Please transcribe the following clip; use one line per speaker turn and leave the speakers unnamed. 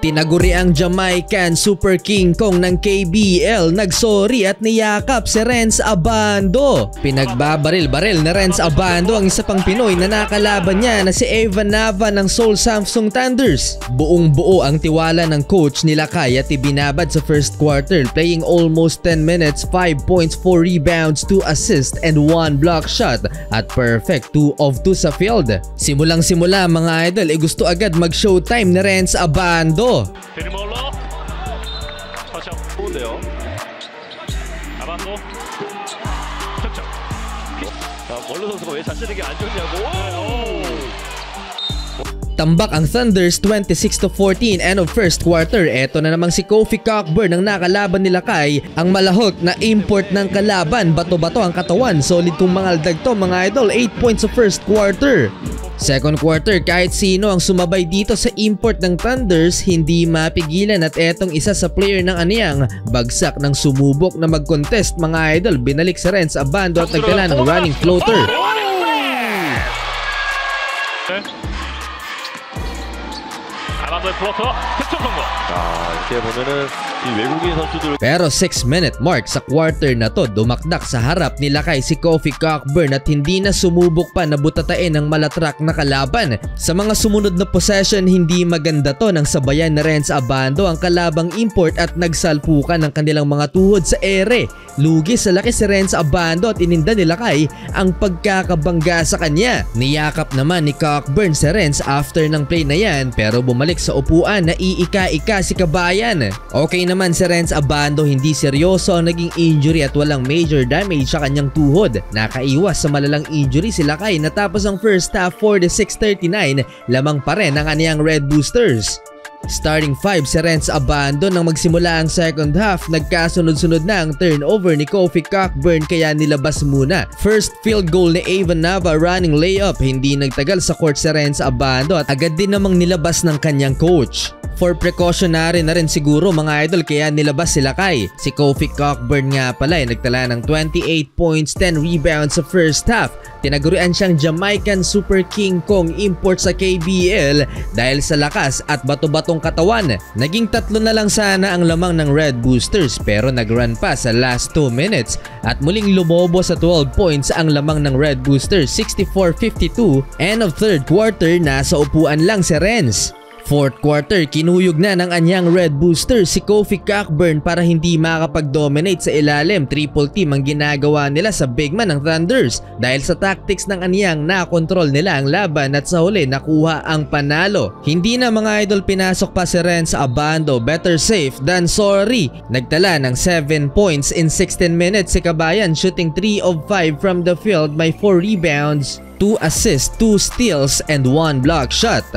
Tinaguri ang Jamaican Super King Kong ng KBL, nagsorry at niyakap si Renz Abando. Pinagbabaril-baril na Renz Abando ang isa pang Pinoy na nakalaban niya na si Evan Nava ng Seoul Samsung Thunders. Buong-buo ang tiwala ng coach nila Kai at ibinabad sa first quarter, playing almost 10 minutes, 5 points, 4 rebounds, 2 assists and 1 block shot at perfect 2 of 2 sa field. Simulang-simula mga idol, gusto agad mag-showtime ni Renz Abando.
베르몰러 다시 한번 좋은데요. 아반도 득점. 멀로 선수가 왜 자신에게 안 좋냐고.
Tambak ang Thunders 26-14 end of first quarter. Eto na namang si Kofi Cockburn ang nakalaban nila Kai. Ang malahok na import ng kalaban, bato-bato ang katawan. Solid kung mangaldag to mga idol, 8 points sa first quarter. Second quarter, kahit sino ang sumabay dito sa import ng Thunders, hindi mapigilan at etong isa sa player ng aniyang bagsak ng sumubok na mag-contest mga idol. Binalik si Renz Abando at nagdala ng running floater. Pero 6-minute mark sa quarter na to, dumakdak sa harap nila Kai si Kofi Cockburn at hindi na sumubok pa na butatain ng malatrak na kalaban. Sa mga sumunod na possession, hindi maganda to nang sabayan na Renz Abando ang kalabang import at nagsalpukan ng kanilang mga tuhod sa ere. Lugi sa laki si Renz Abando at ininda nila Kai ang pagkakabangga sa kanya. Niyakap naman ni Cockburn si Renz after ng play na yan, pero bumalik sa upuan na iika-ika si kabayan. Okay naman si Renz Abando, hindi seryoso ang naging injury at walang major damage sa kanyang tuhod. Nakaiwas sa malalang injury sila Kai natapos ang first half 46-39, lamang pa rin ang aniyang Red Boosters. Starting 5 si Renz Abando nang magsimula ang second half, nagkasunod-sunod na ang turnover ni Kofi Cockburn kaya nilabas muna. First field goal ni Evan Nava running layup, hindi nagtagal sa court si Renz Abando at agad din namang nilabas ng kanyang coach. For precautionary na rin siguro mga idol kaya nilabas sila Kai. Si Kofi Cockburn nga pala ay nagtala ng 28 points, 10 rebounds sa first half. Tinagurian siyang Jamaican Super King Kong import sa KBL dahil sa lakas at bato-batong katawan. Naging 3 na lang sana ang lamang ng Red Boosters pero nag-run pa sa last 2 minutes at muling lumobo sa 12 points ang lamang ng Red Boosters, 64-52. End of third quarter, nasa upuan lang si Renz. Fourth quarter, kinuyog na ng anyang Red Booster si Kofi Cockburn para hindi makapag-dominate sa ilalim. Triple team ang ginagawa nila sa big man ng Thunders. Dahil sa tactics ng anyang, nakontrol nila ang laban at sa huli nakuha ang panalo. Hindi na mga idol pinasok pa si Renz Abando, better safe than sorry. Nagtala ng 7 points in 16 minutes si kabayan, shooting 3 of 5 from the field, may 4 rebounds, 2 assists, 2 steals and 1 block shot.